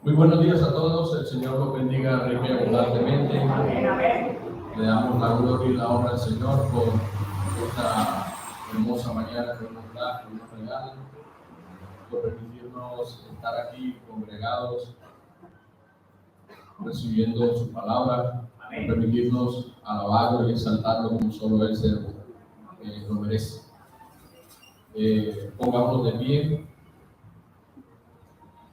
Muy buenos días a todos, el Señor los bendiga rica y abundantemente. Le damos la gloria y la honra al Señor por esta hermosa mañana que nos da, que nos regala, por permitirnos estar aquí congregados, recibiendo su palabra, por permitirnos alabarlo y exaltarlo como solo Él lo merece. Pongámonos de pie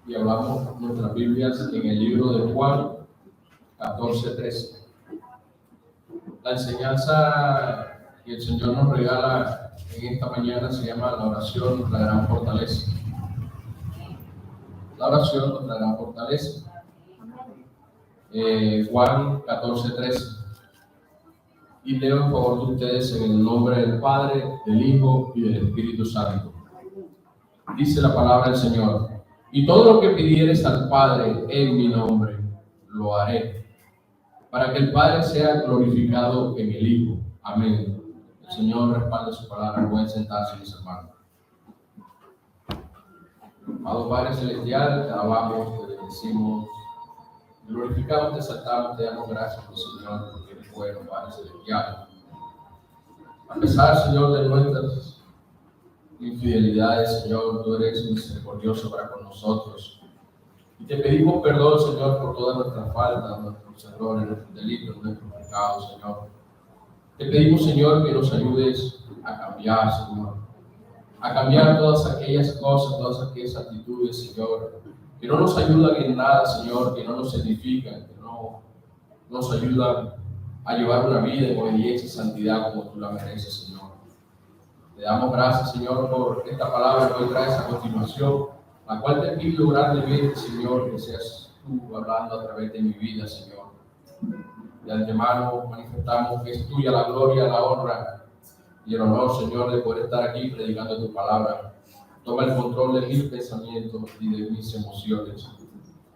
y hablamos nuestras Biblias en el libro de Juan 14:13. La enseñanza que el Señor nos regala en esta mañana se llama la oración, la gran fortaleza. La oración, la gran fortaleza. Juan 14:13. Y leo en favor de ustedes en el nombre del Padre, del Hijo y del Espíritu Santo. Dice la palabra del Señor: y todo lo que pidieres al Padre en mi nombre, lo haré, para que el Padre sea glorificado en el Hijo. Amén. El Señor respalde su palabra. Pueden sentarse, mis hermanos. Amado Padre Celestial, te alabamos, te bendecimos, glorificamos, te exaltamos, te damos gracias, Señor, porque eres bueno, Padre Celestial. A pesar, Señor, de nuestras infidelidades, Señor, tú eres misericordioso para con nosotros. Y te pedimos perdón, Señor, por todas nuestras faltas, nuestros errores, nuestros delitos, nuestros pecados, Señor. Te pedimos, Señor, que nos ayudes a cambiar, Señor. A cambiar todas aquellas cosas, todas aquellas actitudes, Señor, que no nos ayudan en nada, Señor, que no nos edifican, que no nos ayudan a llevar una vida de obediencia y santidad como tú la mereces, Señor. Te damos gracias, Señor, por esta palabra que hoy traes a continuación, la cual te pido grandemente, Señor, que seas tú hablando a través de mi vida, Señor. De antemano manifestamos que es tuya la gloria, la honra y el honor, Señor, de poder estar aquí predicando tu palabra. Toma el control de mis pensamientos y de mis emociones.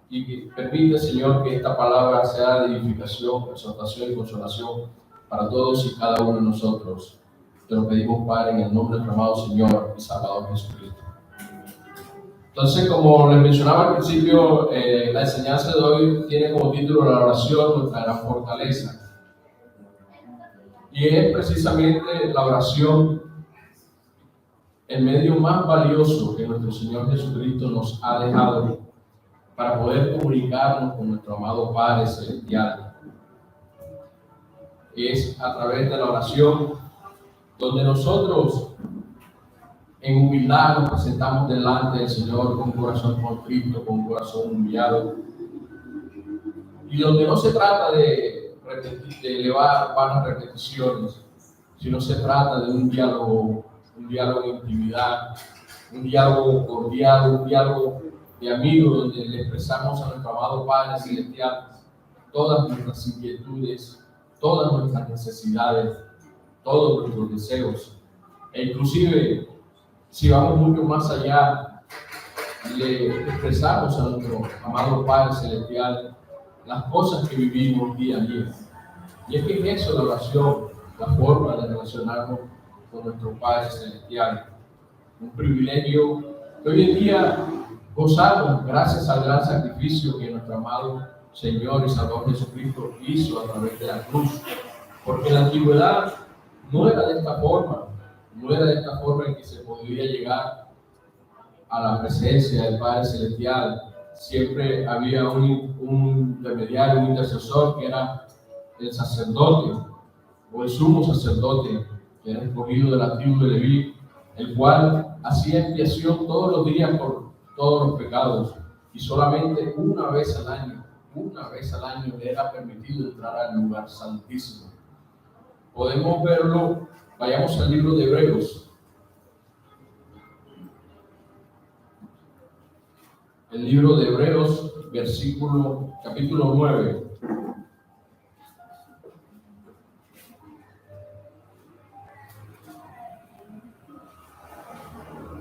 Y permite, Señor, que esta palabra sea de edificación, exhortación y consolación para todos y cada uno de nosotros. Te lo pedimos, Padre, en el nombre de nuestro amado Señor y Salvador Jesucristo. Entonces, como les mencionaba al principio, la enseñanza de hoy tiene como título la oración, nuestra gran fortaleza. Y es precisamente la oración el medio más valioso que nuestro Señor Jesucristo nos ha dejado para poder comunicarnos con nuestro amado Padre Celestial. Es a través de la oración donde nosotros en humildad nos presentamos delante del Señor con un corazón contrito, con un corazón humillado, y donde no se trata de elevar vanas repeticiones, sino se trata de un diálogo de intimidad, un diálogo cordial, un diálogo de amigos, donde le expresamos a nuestro amado Padre Celestial todas nuestras inquietudes, todas nuestras necesidades, todos nuestros deseos, e inclusive, si vamos mucho más allá, le expresamos a nuestro amado Padre Celestial las cosas que vivimos día a día. Y es que eso es la oración, la forma de relacionarnos con nuestro Padre Celestial. Un privilegio que hoy en día gozamos gracias al gran sacrificio que nuestro amado Señor y Salvador Jesucristo hizo a través de la cruz. Porque en la antigüedad no era de esta forma, no era de esta forma en que se podía llegar a la presencia del Padre Celestial. Siempre había un intermediario, un intercesor, que era el sacerdote o el sumo sacerdote, que era escogido de la tribu de Leví, el cual hacía expiación todos los días por todos los pecados, y solamente una vez al año le era permitido entrar al lugar santísimo. Podemos verlo, vayamos al libro de Hebreos. El libro de Hebreos, capítulo 9.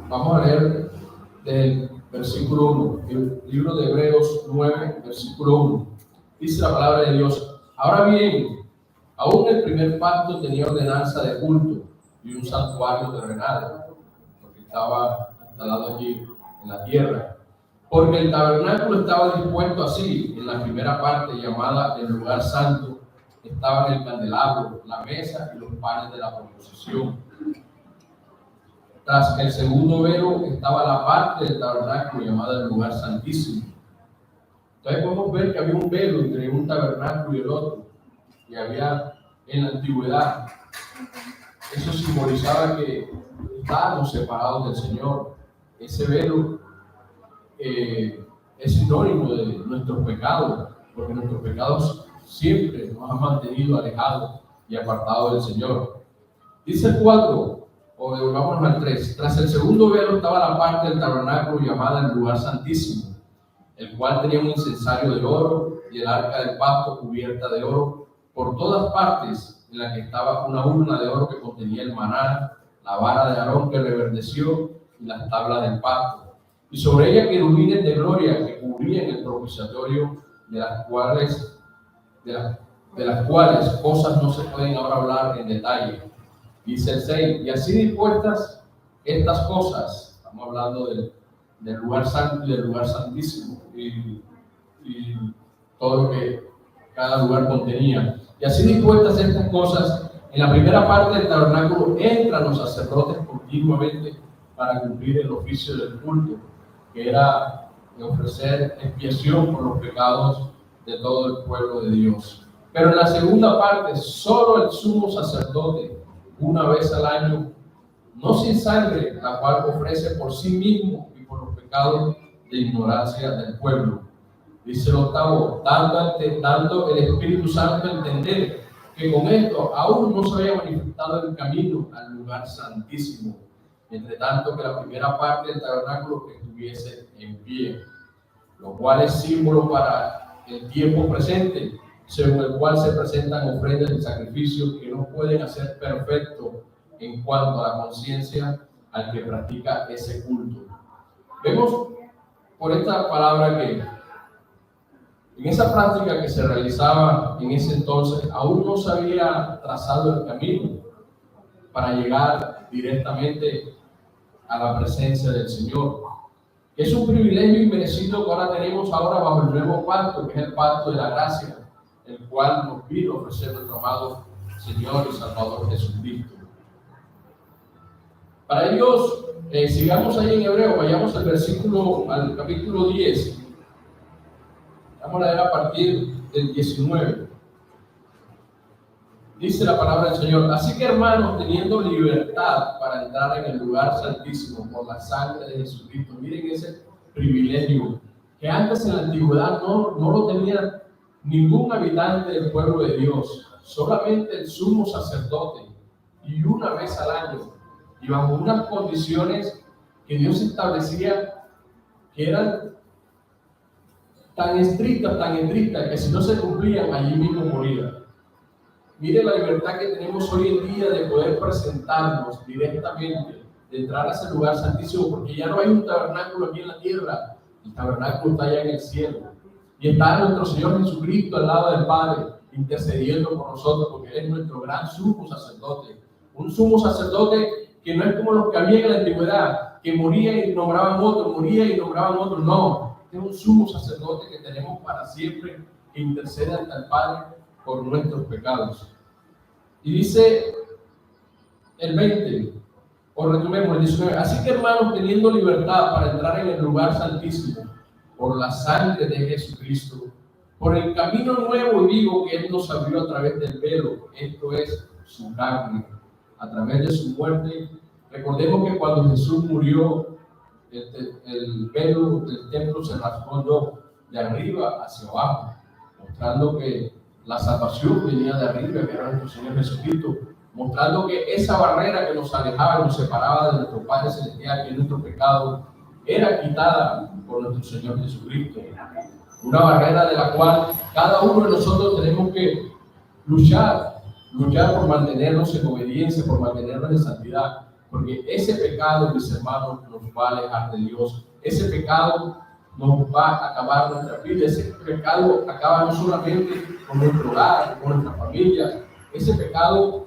Vamos a leer del versículo 1, el libro de Hebreos 9, versículo 1. Dice la palabra de Dios: ahora bien, aún el primer pacto tenía ordenanza de culto y un santuario terrenal, porque estaba instalado allí en la tierra. Porque el tabernáculo estaba dispuesto así. En la primera parte, llamada el lugar santo, estaban el candelabro, la mesa y los panes de la proposición. Tras el segundo velo estaba la parte del tabernáculo llamada el lugar santísimo. Entonces podemos ver que había un velo entre un tabernáculo y el otro. Y había en la antigüedad, eso simbolizaba que estábamos separados del Señor. Ese velo es sinónimo de nuestros pecados, porque nuestros pecados siempre nos han mantenido alejados y apartados del Señor. Dice el 4, o devolvámonos al 3. Tras el segundo velo estaba la parte del tabernáculo llamada el lugar santísimo, el cual tenía un incensario de oro y el arca del pacto cubierta de oro por todas partes, en la que estaba una urna de oro que contenía el maná, la vara de Aarón que reverdeció y las tablas del pacto. Y sobre ella querubines de gloria que cubrían el propiciatorio, de las cuales cosas no se pueden ahora hablar en detalle. Dice el 6, y así dispuestas estas cosas, estamos hablando del lugar santo y del lugar santísimo, y todo lo que cada lugar contenía. Y así dispuestas estas cosas, en la primera parte del tabernáculo entran los sacerdotes continuamente para cumplir el oficio del culto, que era ofrecer expiación por los pecados de todo el pueblo de Dios. Pero en la segunda parte, solo el sumo sacerdote, una vez al año, no sin sangre, la cual ofrece por sí mismo y por los pecados de ignorancia del pueblo. Dice el 8, dando el Espíritu Santo a entender que con esto aún no se había manifestado el camino al lugar santísimo, entre tanto que la primera parte del tabernáculo estuviese en pie, lo cual es símbolo para el tiempo presente, según el cual se presentan ofrendas y sacrificios que no pueden hacer perfecto en cuanto a la conciencia al que practica ese culto. Vemos por esta palabra que en esa práctica que se realizaba en ese entonces aún no se había trazado el camino para llegar directamente a la presencia del Señor. Es un privilegio inmerecido que ahora tenemos bajo el nuevo pacto, que es el pacto de la gracia, el cual nos vino a ofrecer nuestro amado Señor y Salvador Jesucristo. Para ellos, sigamos ahí en Hebreo, vayamos al capítulo 10. Vamos a leer a partir del 19. Dice la palabra del Señor: así que, hermanos, teniendo libertad para entrar en el lugar santísimo por la sangre de Jesucristo, miren ese privilegio que antes en la antigüedad no lo tenía ningún habitante del pueblo de Dios, solamente el sumo sacerdote, y una vez al año, y bajo unas condiciones que Dios establecía que eran tan estrictas, que si no se cumplían, allí mismo morían. Mire la libertad que tenemos hoy en día de poder presentarnos directamente, de entrar a ese lugar santísimo, porque ya no hay un tabernáculo aquí en la tierra, el tabernáculo está allá en el cielo. Y está nuestro Señor Jesucristo al lado del Padre, intercediendo por nosotros, porque Él es nuestro gran sumo sacerdote. Un sumo sacerdote que no es como los que había en la antigüedad, que morían y nombraban otro, no. Es un sumo sacerdote que tenemos para siempre, que intercede ante el Padre por nuestros pecados. Y dice el 20, o retomemos el 19, así que, hermanos, teniendo libertad para entrar en el lugar santísimo por la sangre de Jesucristo, por el camino nuevo y vivo que Él nos abrió a través del velo, esto es su carne, a través de su muerte. Recordemos que cuando Jesús murió, el velo del templo se rasgó de arriba hacia abajo, mostrando que la salvación venía de arriba, que era nuestro Señor Jesucristo, mostrando que esa barrera que nos alejaba, nos separaba de nuestro Padre Celestial, que es nuestro pecado, era quitada por nuestro Señor Jesucristo. Una barrera de la cual cada uno de nosotros tenemos que luchar por mantenernos en obediencia, por mantenernos en santidad, porque ese pecado, mis hermanos, nos va a alejar de Dios. Ese pecado nos va a acabar nuestra vida. Ese pecado acaba no solamente con nuestro hogar, con nuestra familia. Ese pecado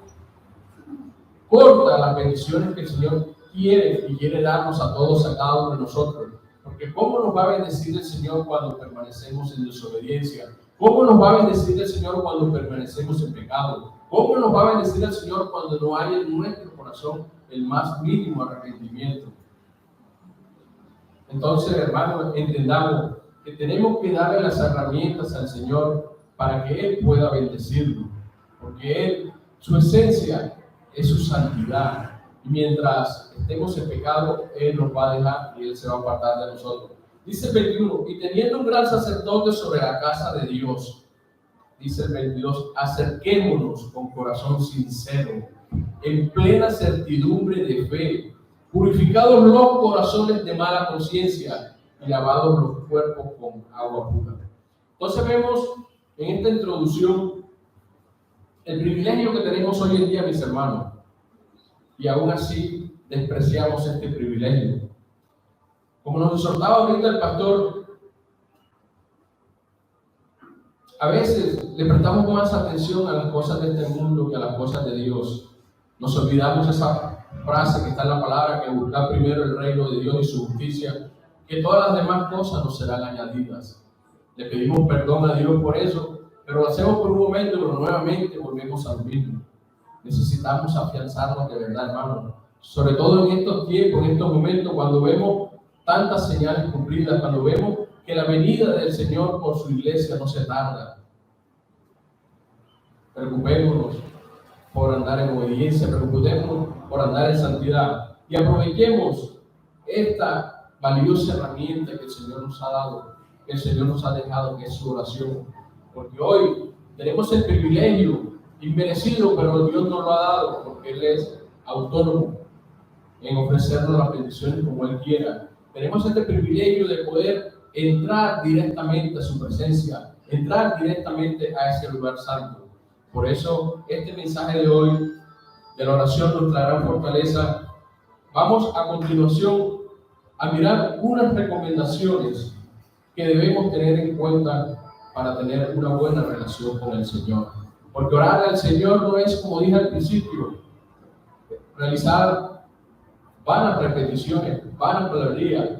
corta las bendiciones que el Señor quiere darnos a todos, a cada uno de nosotros. Porque ¿cómo nos va a bendecir el Señor cuando permanecemos en desobediencia? ¿Cómo nos va a bendecir el Señor cuando permanecemos en pecado? ¿Cómo nos va a bendecir el Señor cuando no hay en nuestro corazón el más mínimo arrepentimiento? Entonces, hermanos, entendamos que tenemos que darle las herramientas al Señor para que Él pueda bendecirnos. Porque Él, su esencia es su santidad. Y mientras estemos en pecado, Él nos va a dejar y Él se va a apartar de nosotros. Dice el 21, y teniendo un gran sacerdote sobre la casa de Dios, dice el 22, acerquémonos con corazón sincero, en plena certidumbre de fe, purificados los corazones de mala conciencia y lavados los cuerpos con agua pura. Entonces vemos en esta introducción el privilegio que tenemos hoy en día, mis hermanos, y aún así despreciamos este privilegio. Como nos exhortaba ahorita el pastor, a veces le prestamos más atención a las cosas de este mundo que a las cosas de Dios. Nos olvidamos esa frase que está en la palabra, que buscar primero el reino de Dios y su justicia, que todas las demás cosas nos serán añadidas. Le pedimos perdón a Dios por eso, pero lo hacemos por un momento, pero nuevamente volvemos al mismo. Necesitamos afianzarnos de verdad, hermano. Sobre todo en estos tiempos, en estos momentos, cuando vemos tantas señales cumplidas, cuando vemos que la venida del Señor por su iglesia no se tarda. Preocupémonos por andar en obediencia, preocupémonos por andar en santidad y aprovechemos esta valiosa herramienta que el Señor nos ha dado, que el Señor nos ha dejado, que es su oración. Porque hoy tenemos el privilegio inmerecido, pero Dios nos lo ha dado, porque Él es autónomo en ofrecernos las bendiciones como Él quiera. Tenemos este privilegio de poder entrar directamente a su presencia, entrar directamente a ese lugar santo. Por eso, este mensaje de hoy, de la oración, nos traerá fortaleza. Vamos a continuación a mirar unas recomendaciones que debemos tener en cuenta para tener una buena relación con el Señor. Porque orar al Señor no es, como dije al principio, realizar vanas repeticiones, vanas palabrerías.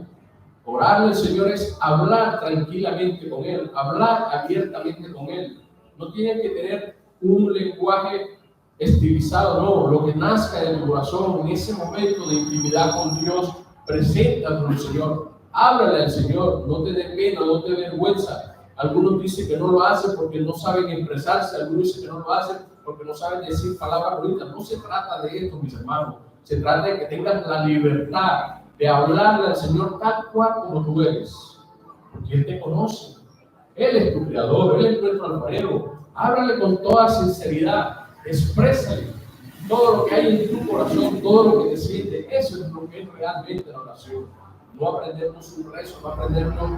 Orarle al Señor es hablar tranquilamente con Él, hablar abiertamente con Él. No tiene que tener un lenguaje estilizado, no. Lo que nazca de tu corazón en ese momento de intimidad con Dios, preséntate al Señor. Háblale al Señor, no te dé pena, no te dé vergüenza. Algunos dicen que no lo hacen porque no saben expresarse, algunos dicen que no lo hacen porque no saben decir palabras bonitas. No se trata de esto, mis hermanos. Se trata de que tengas la libertad de hablarle al Señor tal cual como tú eres, porque Él te conoce. Él es tu creador, Él es nuestro alfarero. Háblale con toda sinceridad, exprésale todo lo que hay en tu corazón, todo lo que te siente. Eso es lo que es realmente la oración. No aprendernos un rezo, no aprendernos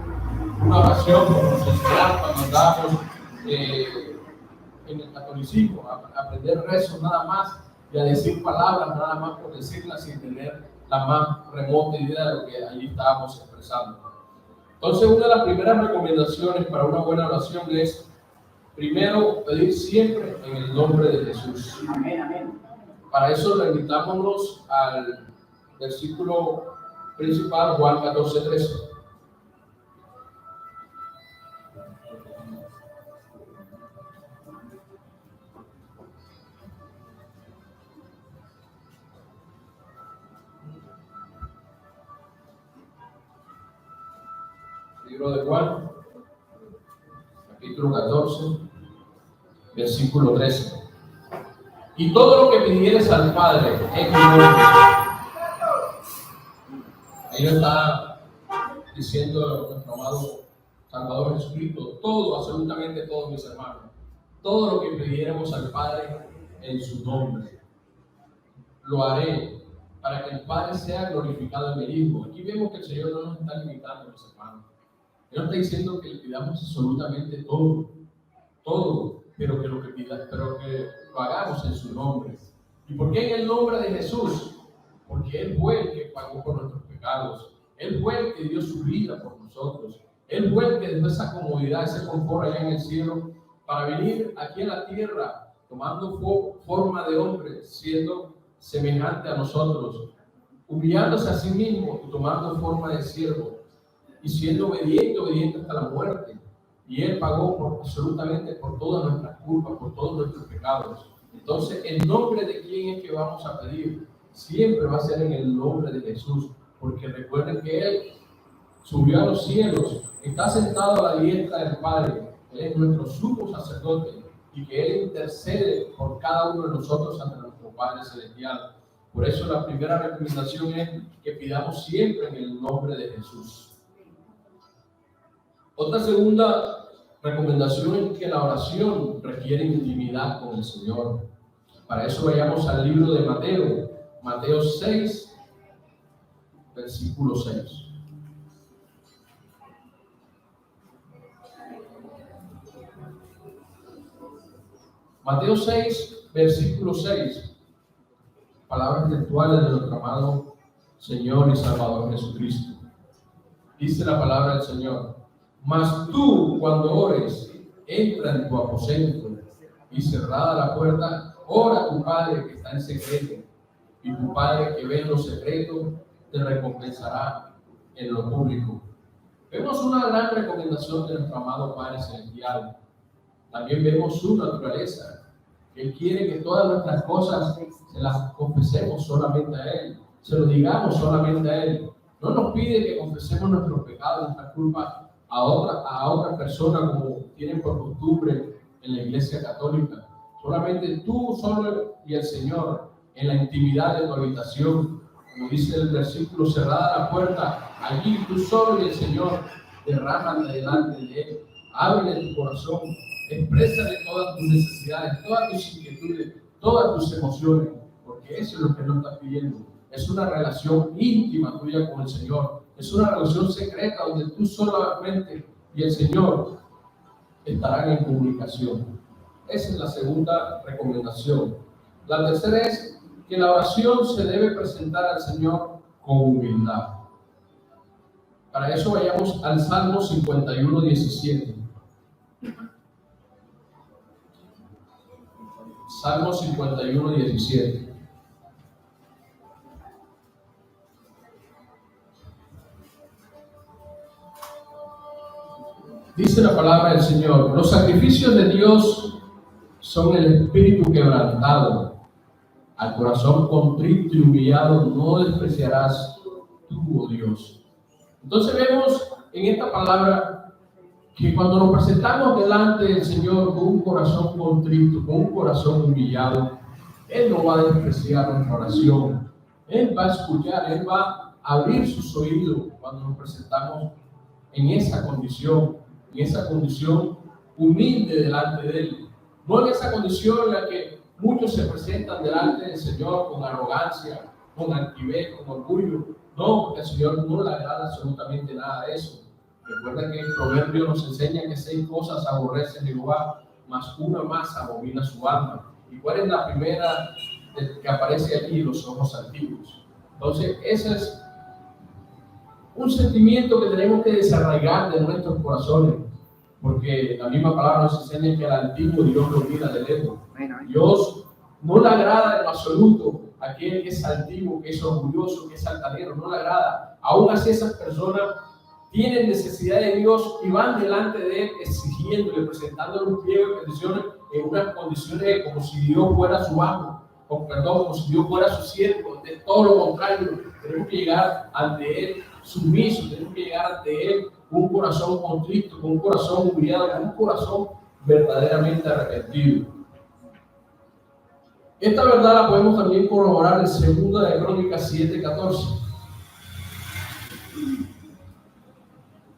una oración como nos enseñaron cuando andábamos en el catolicismo, aprender rezos nada más y a decir palabras nada más por decirlas sin tener la más remota idea de lo que allí estábamos expresando. Entonces, una de las primeras recomendaciones para una buena oración es, primero, pedir siempre en el nombre de Jesús. Amén, amén. Para eso, remitámonos al versículo principal, Juan 14:13. Libro de Juan, capítulo 14, versículo 13. Y todo lo que pidieres al Padre en mi nombre. Ahí está diciendo nuestro amado Salvador Jesucristo, todo, absolutamente todo, mis hermanos. Todo lo que pidiéramos al Padre en su nombre, lo haré para que el Padre sea glorificado en el Hijo. Aquí vemos que el Señor no nos está limitando, mis hermanos. Él nos está diciendo que le pidamos absolutamente todo, pero que lo hagamos en su nombre. ¿Y por qué en el nombre de Jesús? Porque Él fue el que pagó por nuestros pecados. Él fue el que dio su vida por nosotros. Él fue el que dejó esa comodidad, ese confort allá en el cielo, para venir aquí a la tierra, tomando forma de hombre, siendo semejante a nosotros, humillándose a sí mismo y tomando forma de siervo, y siendo obediente hasta la muerte. Y Él pagó absolutamente por todas nuestras culpas, por todos nuestros pecados. Entonces, ¿en nombre de quién es que vamos a pedir? Siempre va a ser en el nombre de Jesús, porque recuerden que Él subió a los cielos, está sentado a la diestra del Padre, Él es nuestro sumo sacerdote, y que Él intercede por cada uno de nosotros ante nuestro Padre Celestial. Por eso la primera recomendación es que pidamos siempre en el nombre de Jesús. Otra segunda recomendación es que la oración requiere intimidad con el Señor. Para eso vayamos al libro de Mateo, Mateo 6, versículo 6. Mateo 6, versículo 6. Palabras textuales de nuestro amado Señor y Salvador Jesucristo. Dice la palabra del Señor: mas tú, cuando ores, entra en tu aposento y cerrada la puerta, ora a tu Padre que está en secreto, y tu Padre que ve en lo secreto te recompensará en lo público. Vemos una gran recomendación de nuestro amado Padre Celestial. También vemos su naturaleza. Él quiere que todas nuestras cosas se las confesemos solamente a Él, se lo digamos solamente a Él. No nos pide que confesemos nuestros pecados, nuestras culpas a otra persona, como tienen por costumbre en la Iglesia Católica. Solamente tú solo y el Señor, en la intimidad de tu habitación. Como dice el versículo, cerrada la puerta, allí tú solo y el Señor, derrámate delante de Él, ábrele tu corazón, exprésale todas tus necesidades, todas tus inquietudes, todas tus emociones, porque eso es lo que nos está pidiendo. Es una relación íntima tuya con el Señor. Es una relación secreta donde tú solamente y el Señor estarán en comunicación. Esa es la segunda recomendación. La tercera es que la oración se debe presentar al Señor con humildad. Para eso vayamos al Salmo 51, 17. Salmo 51, 17. Dice la palabra del Señor: los sacrificios de Dios son el espíritu quebrantado. Al corazón contrito y humillado no despreciarás tú, oh Dios. Entonces vemos en esta palabra que cuando nos presentamos delante del Señor con un corazón contrito, con un corazón humillado, Él no va a despreciar nuestra oración. Él va a escuchar, Él va a abrir sus oídos cuando nos presentamos en esa condición humilde delante de Él. No en esa condición en la que muchos se presentan delante del Señor con arrogancia, con altivez, con orgullo. No, porque al Señor no le agrada absolutamente nada de eso. Recuerda que el proverbio nos enseña que 6 cosas aborrece Jehová, mas una más abomina su alma. ¿Y cuál es la primera que aparece allí? Los ojos altivos. Entonces, ese es un sentimiento que tenemos que desarraigar de nuestros corazones, porque la misma palabra nos enseña que al antiguo Dios lo mira de lejos. Dios no le agrada en lo absoluto aquel que es altivo, que es orgulloso, que es altanero, no le agrada. Aún así esas personas tienen necesidad de Dios y van delante de Él exigiéndole, presentándole un pliego de peticiones en unas condiciones como si Dios fuera su amo, como si Dios fuera su siervo. De todo lo contrario, tenemos que llegar ante Él sumiso, tenemos que llegar ante Él con un corazón contrito, con un corazón humillado, con un corazón verdaderamente arrepentido. Esta verdad la podemos también corroborar en 2 de Crónicas 7:14.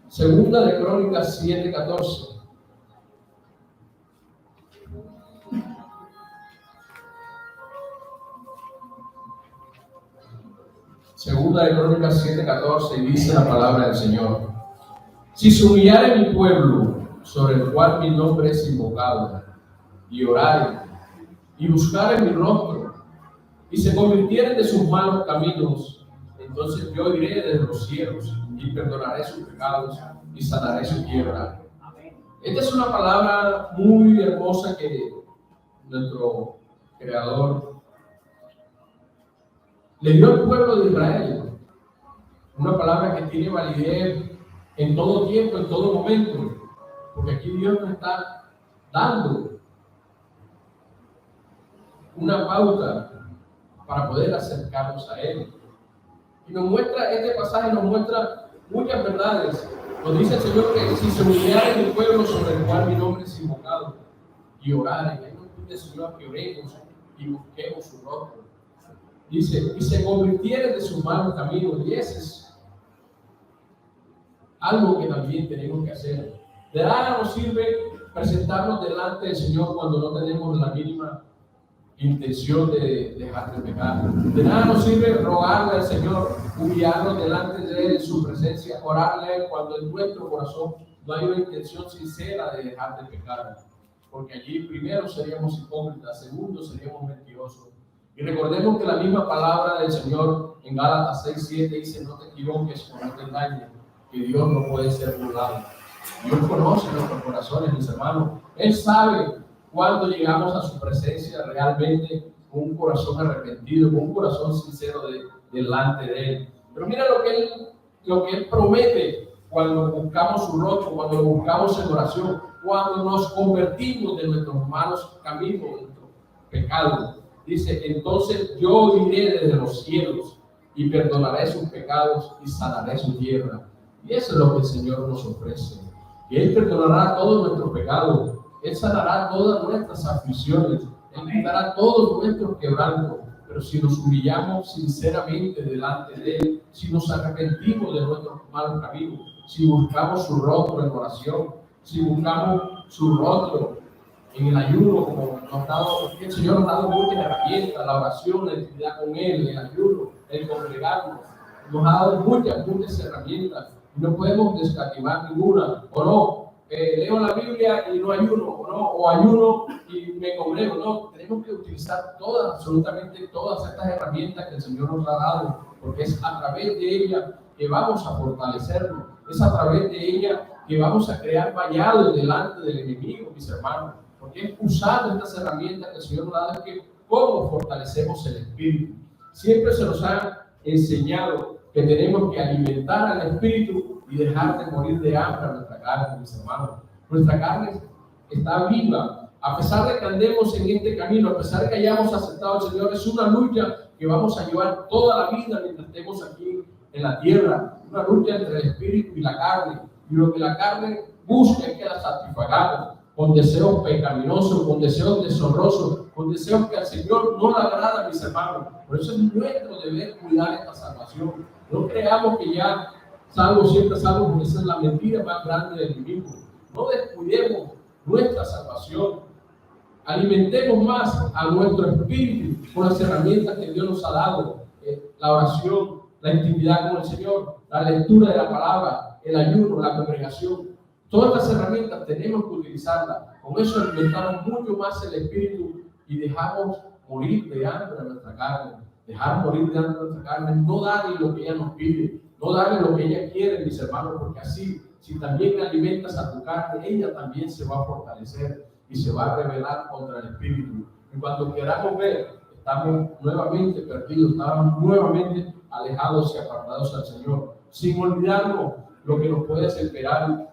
2 de Crónicas 7:14. Segunda de Crónicas 7:14, y dice la palabra del Señor: si se humillare mi pueblo, sobre el cual mi nombre es invocado, y orare, y buscare mi rostro, y se convirtieren de sus malos caminos, entonces yo iré desde los cielos, y perdonaré sus pecados, y sanaré su quiebra. Esta es una palabra muy hermosa que nuestro Creador le dio al pueblo de Israel. Una palabra que tiene validez en todo tiempo, en todo momento, porque aquí Dios nos está dando una pauta para poder acercarnos a Él. Y nos muestra, este pasaje nos muestra muchas verdades. Nos dice el Señor que si se humillara en el pueblo sobre el cual mi nombre es invocado, y oraren, Él nos pide, Señor, que oremos y busquemos su rostro. Dice, y se convirtieren de sus malos caminos, y ese es algo que también tenemos que hacer. De nada nos sirve presentarnos delante del Señor cuando no tenemos la mínima intención de dejar de pecar. De nada nos sirve rogarle al Señor, humillarnos delante de Él en su presencia, orarle a Él cuando en nuestro corazón no hay una intención sincera de dejar de pecar. Porque allí primero seríamos hipócritas, segundo seríamos mentirosos. Y recordemos que la misma palabra del Señor en Gálatas 6:7 dice: no te equivoques o no te engañes, que Dios no puede ser burlado. Dios conoce nuestros corazones, mis hermanos. Él sabe cuando llegamos a su presencia realmente con un corazón arrepentido, con un corazón sincero delante de Él. Pero mira lo que Él promete cuando buscamos su rostro, cuando lo buscamos en oración, cuando nos convertimos de nuestros malos caminos, de nuestros pecados. Dice: entonces yo oiré desde los cielos y perdonaré sus pecados y sanaré su tierra. Y eso es lo que el Señor nos ofrece. Que Él perdonará todos nuestros pecados. Él sanará todas nuestras aflicciones. Él quitará todos nuestros quebrantos. Pero si nos humillamos sinceramente delante de Él, si nos arrepentimos de nuestros malos caminos, si buscamos su rostro en oración, si buscamos su rostro en el ayuno, como nos ha dado, el Señor nos ha dado muchas herramientas: la oración, la intimidad con Él, el ayuno, el congregarnos. Nos ha dado muchas herramientas. No podemos descatimar ninguna, o no. Leo la Biblia y no ayuno, o ayuno y me congrego. No, tenemos que utilizar todas, absolutamente todas estas herramientas que el Señor nos ha dado, porque es a través de ella que vamos a fortalecernos, es a través de ella que vamos a crear vallados delante del enemigo, mis hermanos, porque es usando estas herramientas que el Señor nos ha dado que cómo fortalecemos el espíritu. Siempre se nos ha enseñado que tenemos que alimentar al espíritu y dejar de morir de hambre a nuestra carne, mis hermanos. Nuestra carne está viva. A pesar de que andemos en este camino, a pesar de que hayamos aceptado al Señor, es una lucha que vamos a llevar toda la vida mientras estemos aquí en la tierra. Una lucha entre el espíritu y la carne. Y lo que la carne busca es que la satisfagamos con deseos pecaminosos, con deseos deshonrosos, con deseos que al Señor no le agrada, mis hermanos. Por eso es nuestro deber cuidar esta salvación. No creamos que ya salvo siempre salvo, porque esa es la mentira más grande del enemigo. No descuidemos nuestra salvación. Alimentemos más a nuestro espíritu con las herramientas que Dios nos ha dado: la oración, la intimidad con el Señor, la lectura de la palabra, el ayuno, la congregación. Todas estas herramientas tenemos que utilizarlas. Con eso alimentamos mucho más el espíritu y dejamos morir de hambre a nuestra carne. Dejar morir de hambre a nuestra carne, no darle lo que ella nos pide, no darle lo que ella quiere, mis hermanos, porque así, si también alimentas a tu carne, ella también se va a fortalecer y se va a rebelar contra el espíritu. Y cuando queramos ver, estamos nuevamente perdidos, estamos nuevamente alejados y apartados al Señor, sin olvidarnos lo que nos puede esperar,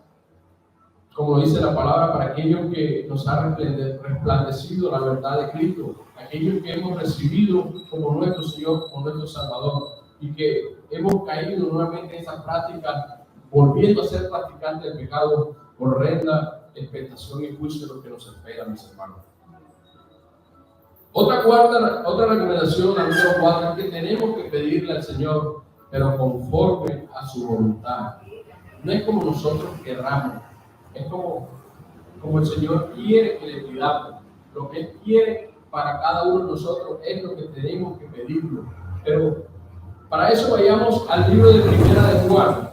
como dice la palabra, para aquellos que nos ha resplandecido la verdad de Cristo, aquellos que hemos recibido como nuestro Señor, como nuestro Salvador, y que hemos caído nuevamente en esa práctica, volviendo a ser practicantes del pecado, horrenda expectación y juicio de lo que nos espera, mis hermanos. Otra recomendación, la número 4, es que tenemos que pedirle al Señor, pero conforme a su voluntad. No es como nosotros querramos, es como el Señor quiere que le pidamos. Lo que Él quiere para cada uno de nosotros es lo que tenemos que pedirlo. Pero para eso vayamos al libro de Primera de Juan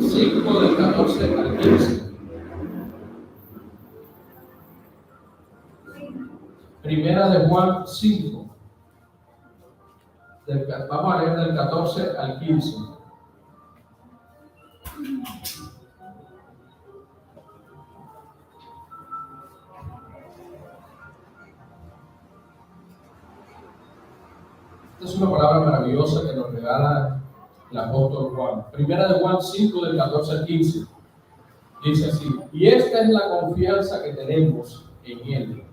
5, del 14 al 15. Primera de Juan 5. Vamos a leer del 14 al 15. Esta es una palabra maravillosa que nos regala el apóstol Juan. Primera de Juan 5, del 14 al 15. Dice así: y esta es la confianza que tenemos en Él,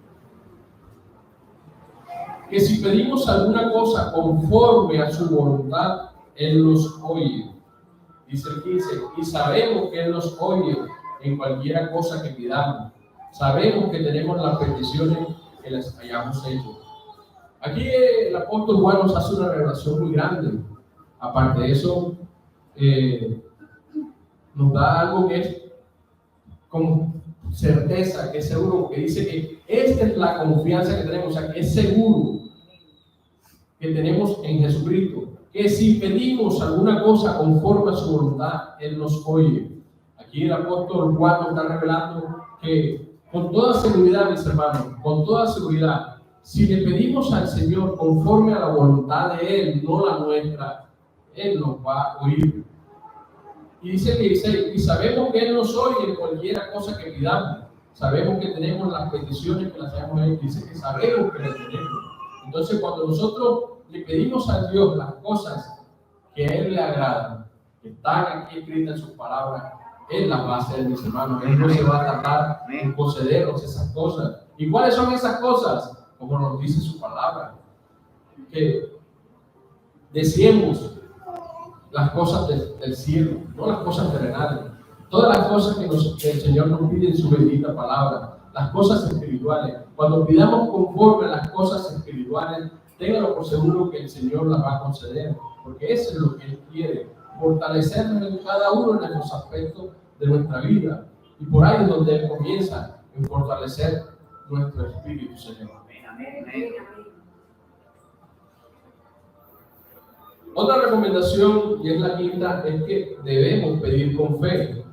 que si pedimos alguna cosa conforme a su voluntad, Él nos oye. Dice el 15: y sabemos que Él nos oye en cualquiera cosa que pidamos. Sabemos que tenemos las peticiones que les hayamos hecho. Aquí el apóstol Juan nos hace una revelación muy grande. Aparte de eso, nos da algo que es con certeza, que es seguro, que dice que esta es la confianza que tenemos, o sea, que es seguro que tenemos en Jesucristo, que si pedimos alguna cosa conforme a su voluntad, Él nos oye. Aquí el apóstol Juan nos está revelando que con toda seguridad, mis hermanos, con toda seguridad, si le pedimos al Señor conforme a la voluntad de Él, no la nuestra, Él nos va a oír. Y dice que y sabemos que Él nos oye en cualquiera cosa que pidamos. Sabemos que tenemos las peticiones que las hayamos hecho. Dice que sabemos que las tenemos. Entonces, cuando nosotros le pedimos a Dios las cosas que a Él le agradan, que están aquí escritas en sus palabras, Él las va a hacer, mis hermanos. Él no se va a tardar en concedernos esas cosas. ¿Y cuáles son esas cosas? Como nos dice su palabra, que deseemos las cosas del cielo, no las cosas terrenales. Todas las cosas que el Señor nos pide en su bendita palabra, las cosas espirituales. Cuando pidamos conforme a las cosas espirituales, ténganlo por seguro que el Señor las va a conceder, porque eso es lo que Él quiere, fortalecernos en cada uno de los aspectos de nuestra vida. Y por ahí es donde Él comienza en fortalecer nuestro espíritu, Señor. Amén, amén. Otra recomendación, y es la quinta, es que debemos pedir con fe.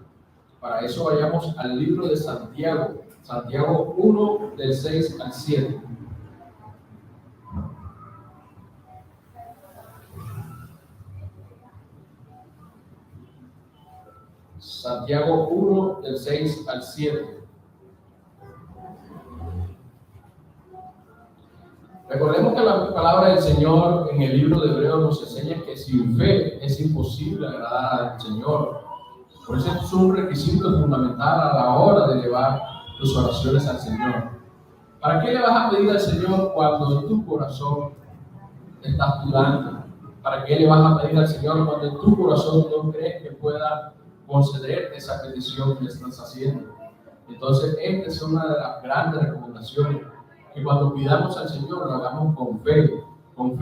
Para eso vayamos al libro de Santiago, Santiago 1, del 6 al 7. Santiago 1, del 6 al 7. Recordemos que la palabra del Señor en el libro de Hebreos nos enseña que sin fe es imposible agradar al Señor. Por eso es un requisito fundamental a la hora de llevar tus oraciones al Señor. ¿Para qué le vas a pedir al Señor cuando en tu corazón estás dudando? ¿Para qué le vas a pedir al Señor cuando en tu corazón no crees que pueda concederte esa petición que le estás haciendo? Entonces, esta es una de las grandes recomendaciones, que cuando pidamos al Señor lo hagamos con fe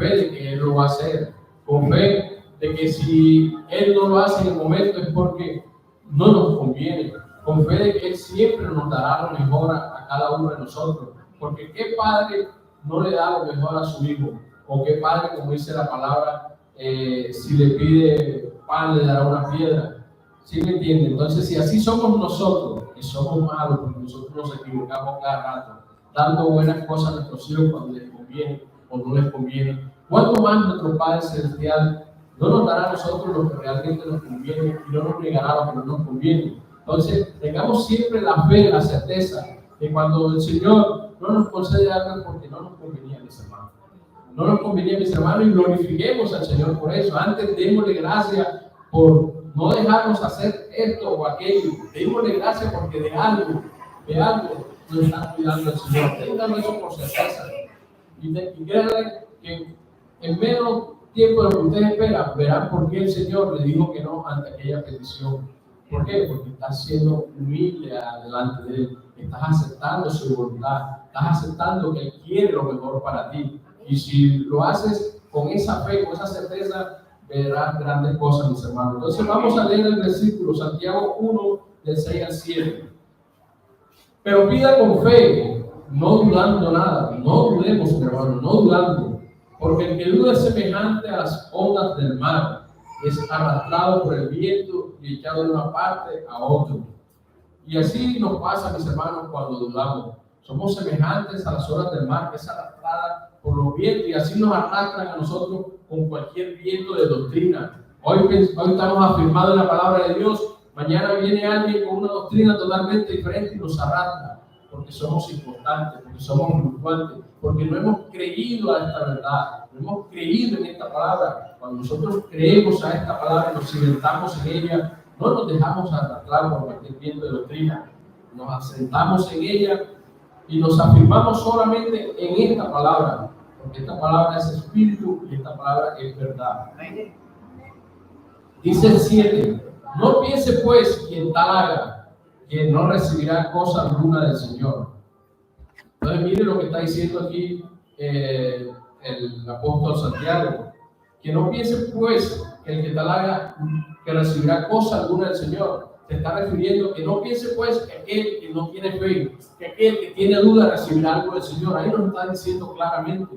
de que Él lo va a hacer, con fe de que si Él no lo hace en el momento es porque no nos conviene, con fe de que Él siempre nos dará lo mejor a cada uno de nosotros, porque ¿qué padre no le da lo mejor a su hijo? O qué padre, como dice la palabra, si le pide pan le dará una piedra. ¿Sí me entiende? Entonces, si así somos nosotros, que somos malos, porque nosotros nos equivocamos cada rato, dando buenas cosas a nuestros hijos cuando les conviene o no les conviene, ¿cuánto más nuestro Padre Celestial no nos dará a nosotros lo que realmente nos conviene y no nos negará lo que no nos conviene? Entonces, tengamos siempre la fe, la certeza de cuando el Señor no nos concede algo porque no nos convenía, mis hermanos. No nos convenía, mis hermanos, y glorifiquemos al Señor por eso. Antes démosle gracias por no dejarnos hacer esto o aquello. Démosle gracias porque de algo nos está cuidando el Señor. Ténganlo eso por certeza. Y créanle que en menos tiempo de lo que ustedes esperan, verán por qué el Señor le dijo que no ante aquella petición. ¿Por qué? Porque estás siendo humilde delante de Él. Estás aceptando su voluntad. Estás aceptando que Él quiere lo mejor para ti. Y si lo haces con esa fe, con esa certeza, verás grandes cosas, mis hermanos. Entonces vamos a leer el versículo, Santiago 1, del 6 al 7. Pero pida con fe, no dudando nada. No dudemos, hermano, no dudando. Porque el que duda es semejante a las ondas del mar. Es arrastrado por el viento y echado de una parte a otra. Y así nos pasa, mis hermanos, cuando dudamos. Somos semejantes a las olas del mar, que es arrastrada por los vientos, y así nos arrastran a nosotros con cualquier viento de doctrina. Hoy estamos afirmados en la palabra de Dios. Mañana viene alguien con una doctrina totalmente diferente y nos arrastra, porque somos importantes, porque somos fluctuantes, porque no hemos creído a esta verdad, no hemos creído en esta palabra. Cuando nosotros creemos a esta palabra, nos cimentamos en ella, no nos dejamos arrastrar por cualquier viento de doctrina, nos asentamos en ella y nos afirmamos solamente en esta palabra, porque esta palabra es espíritu y esta palabra es verdad. Dice el 7, no piense pues quien tal haga, que no recibirá cosa alguna del Señor. Entonces mire lo que está diciendo aquí el apóstol Santiago, que no piense pues que el que tal haga que recibirá cosa alguna del Señor. Se está refiriendo que no piense pues que aquel que no tiene fe, que aquel que tiene duda recibirá algo del Señor. Ahí nos está diciendo claramente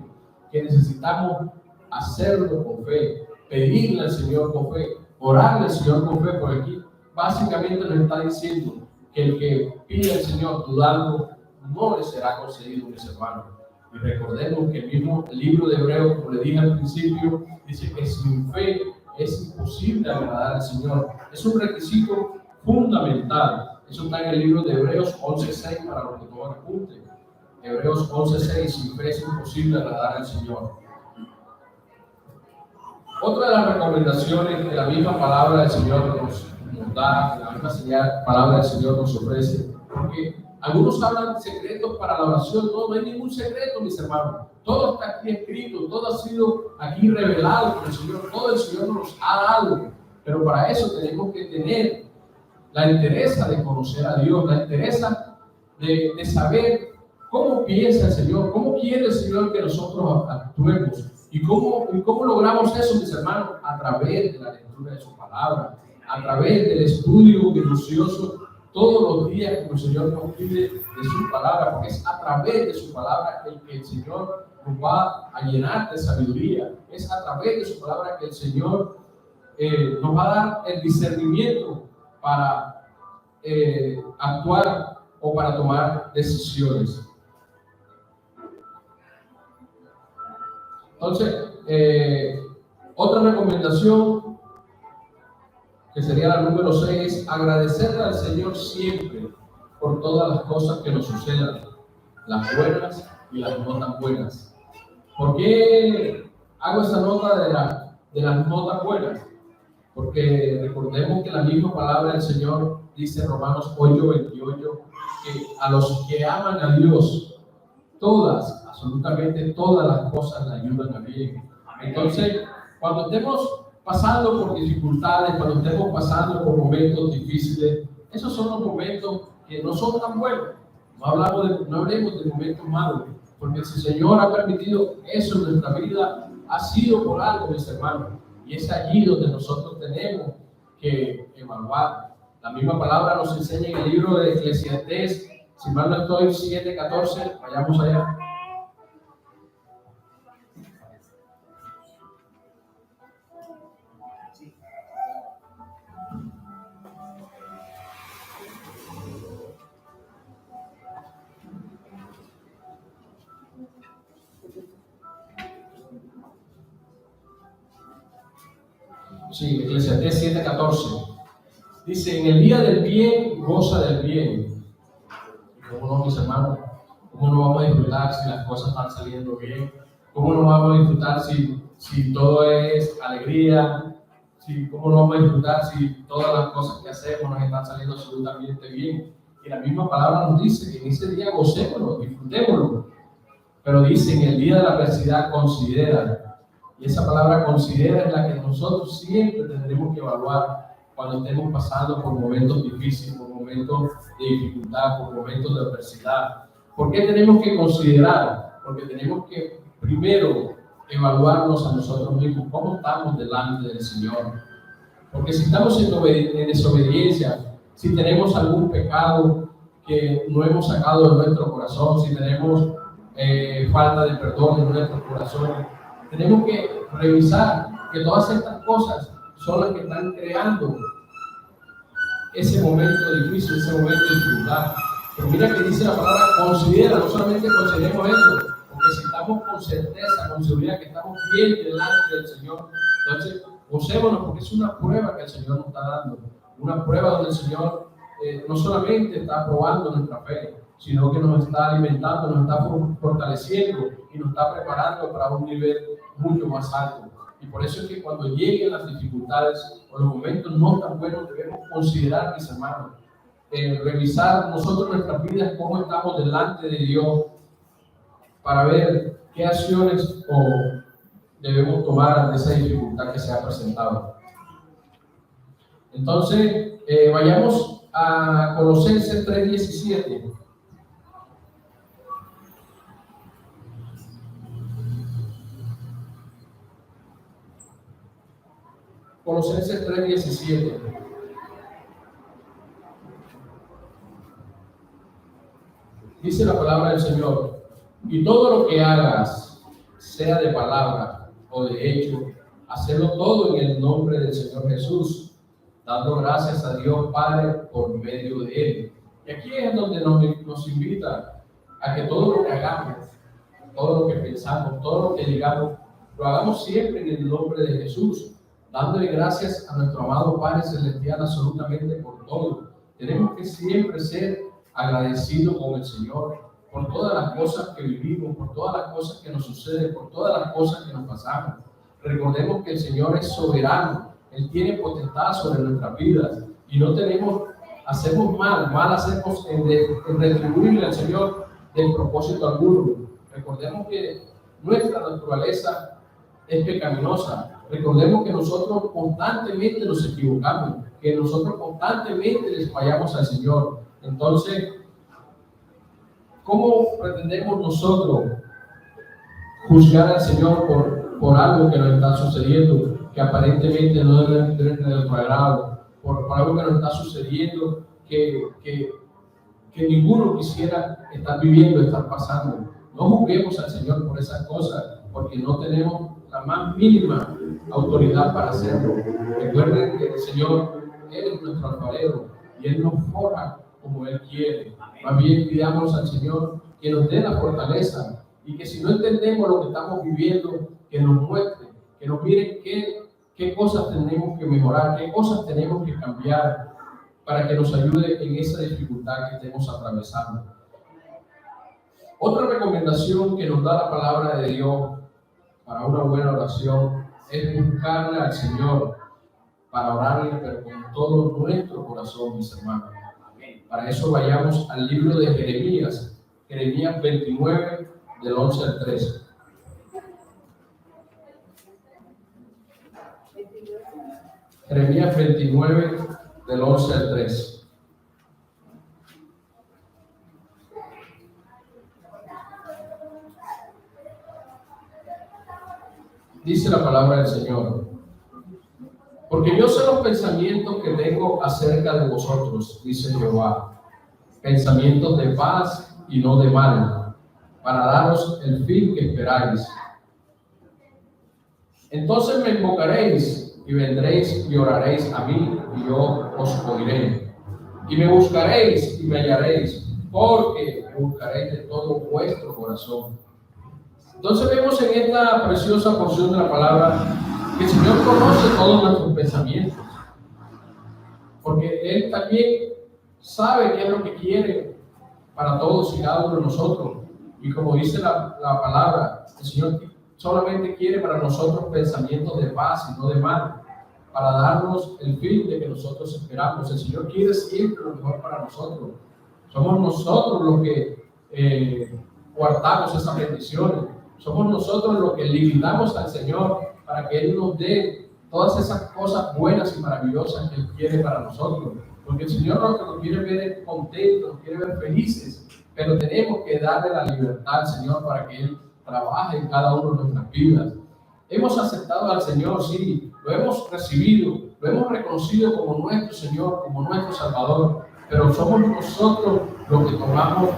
que necesitamos hacerlo con fe, pedirle al Señor con fe, orarle al Señor con fe. Por aquí básicamente nos está diciendo que el que pide al Señor dudando no le será concedido, mis hermanos. Y recordemos que el mismo libro de Hebreos, como le dije al principio, dice que sin fe es imposible agradar al Señor. Es un requisito fundamental. Eso está en el libro de Hebreos 11:6 para los que toman apunte. Hebreos 11:6, sin fe es imposible agradar al Señor. Otra de las recomendaciones que la misma palabra del Señor nos da, la misma palabra del Señor nos ofrece, porque algunos hablan de secretos para la oración. No hay ningún secreto, mis hermanos. Todo está aquí escrito, todo ha sido aquí revelado por el Señor, todo el Señor nos ha dado. Pero para eso tenemos que tener la interesa de conocer a Dios, la interesa de saber cómo piensa el Señor, cómo quiere el Señor que nosotros actuemos. ¿Y cómo logramos eso, mis hermanos? A través de la lectura de su palabra, a través del estudio minucioso todos los días que el Señor nos pide de su palabra, porque es a través de su palabra que el Señor nos va a llenar de sabiduría. Es a través de su palabra que el Señor nos va a dar el discernimiento para actuar o para tomar decisiones. Entonces, otra recomendación que sería la número 6, agradecerle al Señor siempre por todas las cosas que nos sucedan, las buenas y las no tan buenas. ¿Por qué hago esa nota de las no tan buenas? Porque recordemos que la misma palabra del Señor dice en Romanos 8:28, que a los que aman a Dios, todas, absolutamente todas las cosas le ayudan a bien. Entonces, cuando estemos pasando por dificultades, cuando estemos pasando por momentos difíciles, esos son los momentos que no son tan buenos. No hablemos de momentos malos, porque si el Señor ha permitido eso en nuestra vida, ha sido por algo, mis hermanos. Y es allí donde nosotros tenemos que evaluar. La misma palabra nos enseña en el libro de Eclesiastés, si mal no estoy, 7:14, vayamos allá. Sí, Eclesiastés 7:14. Dice, en el día del bien, goza del bien. ¿Cómo no, mis hermanos? ¿Cómo no vamos a disfrutar si las cosas están saliendo bien? ¿Cómo no vamos a disfrutar si todo es alegría? ¿Cómo no vamos a disfrutar si todas las cosas que hacemos nos están saliendo absolutamente bien? Y la misma palabra nos dice que en ese día gocémonos, disfrutémoslo. Pero dice, en el día de la adversidad, considera. Y esa palabra considera es la que nosotros siempre tendremos que evaluar cuando estemos pasando por momentos difíciles, por momentos de dificultad, por momentos de adversidad. ¿Por qué tenemos que considerar? Porque tenemos que primero evaluarnos a nosotros mismos, cómo estamos delante del Señor. Porque si estamos en desobediencia, si tenemos algún pecado que no hemos sacado de nuestro corazón, si tenemos falta de perdón en nuestro corazón, tenemos que revisar que todas estas cosas son las que están creando ese momento difícil, ese momento de dificultad. Pero mira que dice la palabra considera, no solamente consideremos eso, porque si estamos con certeza, con seguridad que estamos bien delante del Señor, entonces gocémonos, porque es una prueba que el Señor nos está dando, una prueba donde el Señor no solamente está probando nuestra fe, sino que nos está alimentando, nos está fortaleciendo y nos está preparando para un nivel mucho más alto. Y por eso es que cuando lleguen las dificultades o los momentos no tan buenos, debemos considerar, mis hermanos, revisar nosotros nuestras vidas, cómo estamos delante de Dios, para ver qué acciones debemos tomar ante esa dificultad que se ha presentado. Entonces, vayamos a Colosenses 3:17. Colosenses 3:17. Dice la palabra del Señor: y todo lo que hagas, sea de palabra o de hecho, hacerlo todo en el nombre del Señor Jesús, dando gracias a Dios Padre por medio de Él. Y aquí es donde nos invita a que todo lo que hagamos, todo lo que pensamos, todo lo que digamos, lo hagamos siempre en el nombre de Jesús, dándole gracias a nuestro amado Padre Celestial absolutamente por todo. Tenemos que siempre ser agradecidos con el Señor por todas las cosas que vivimos, por todas las cosas que nos suceden, por todas las cosas que nos pasamos. Recordemos que el Señor es soberano, Él tiene potestad sobre nuestras vidas y no hacemos mal hacemos en retribuirle al Señor de propósito alguno. Recordemos que nuestra naturaleza es pecaminosa. Recordemos que nosotros constantemente nos equivocamos, que nosotros constantemente les fallamos al Señor. Entonces, ¿cómo pretendemos nosotros juzgar al Señor por algo que nos está sucediendo, que aparentemente no debe de nuestro agrado, por algo que nos está sucediendo que ninguno quisiera estar viviendo, estar pasando? No juzguemos al Señor por esas cosas, porque no tenemos la más mínima autoridad para hacerlo. Recuerden que el Señor, Él es nuestro alfarero y Él nos forja como Él quiere. Más bien pidamos al Señor que nos dé la fortaleza y que si no entendemos lo que estamos viviendo, que nos muestre, que nos mire qué cosas tenemos que mejorar, qué cosas tenemos que cambiar para que nos ayude en esa dificultad que estemos atravesando. Otra recomendación que nos da la palabra de Dios para una buena oración es buscarle al Señor para orarle, pero con todo nuestro corazón, mis hermanos. Para eso vayamos al libro de Jeremías 29, del 11 al 13. Jeremías 29, del 11 al 13. Dice la palabra del Señor: porque yo sé los pensamientos que tengo acerca de vosotros, dice Jehová, pensamientos de paz y no de mal, para daros el fin que esperáis. Entonces me invocaréis y vendréis y oraréis a mí, y yo os oiré. Y me buscaréis y me hallaréis, porque me buscaréis de todo vuestro corazón. Entonces vemos en esta preciosa porción de la palabra que el Señor conoce todos nuestros pensamientos, porque Él también sabe qué es lo que quiere para todos y cada uno de nosotros. Y como dice la palabra, el Señor solamente quiere para nosotros pensamientos de paz y no de mal, para darnos el fin de que nosotros esperamos. El Señor quiere siempre lo mejor para nosotros. Somos nosotros los que guardamos esas bendiciones. Somos nosotros los que limitamos al Señor para que Él nos dé todas esas cosas buenas y maravillosas que Él quiere para nosotros. Porque el Señor lo que nos quiere ver es contentos, nos quiere ver felices, pero tenemos que darle la libertad al Señor para que Él trabaje en cada una de nuestras vidas. Hemos aceptado al Señor, sí, lo hemos recibido, lo hemos reconocido como nuestro Señor, como nuestro Salvador, pero somos nosotros los que tomamos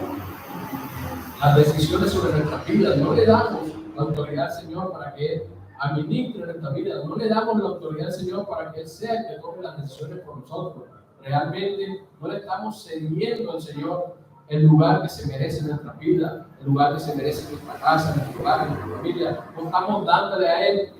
las decisiones sobre nuestras vidas. No le damos la autoridad al Señor para que Él administre nuestra vida. No le damos la autoridad al Señor para que Él sea el que tome las decisiones por nosotros. Realmente no le estamos cediendo al Señor el lugar que se merece en nuestra vida, el lugar que se merece en nuestra casa, en nuestro hogar, en nuestra familia. No estamos dándole a Él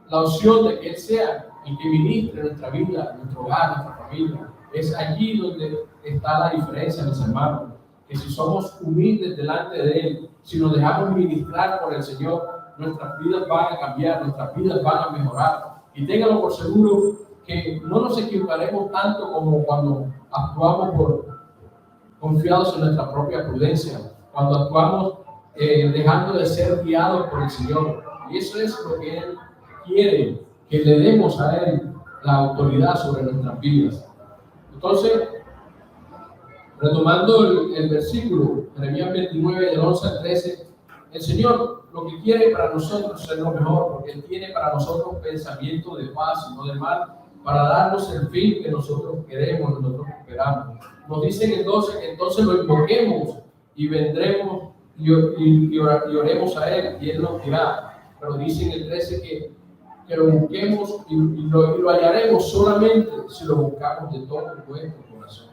la opción de que Él sea el que ministre nuestra vida, nuestro hogar, nuestra familia. Es allí donde está la diferencia, mis hermanos. Que si somos humildes delante de Él, si nos dejamos ministrar por el Señor, nuestras vidas van a cambiar, nuestras vidas van a mejorar. Y ténganlo por seguro que no nos equivocaremos tanto como cuando actuamos confiados en nuestra propia prudencia, cuando actuamos dejando de ser guiados por el Señor. Y eso es lo que Él quiere, que le demos a Él la autoridad sobre nuestras vidas. Entonces, retomando el versículo, Jeremías 29, del 11 al 13, el Señor lo que quiere para nosotros es lo mejor, porque Él tiene para nosotros pensamientos de paz y no de mal, para darnos el fin que nosotros queremos, nosotros esperamos. Nos dice en el 12 que entonces lo invoquemos y vendremos y oremos a Él y Él nos dirá. Pero dice en el 13 que lo busquemos y lo hallaremos solamente si lo buscamos de todo nuestro corazón.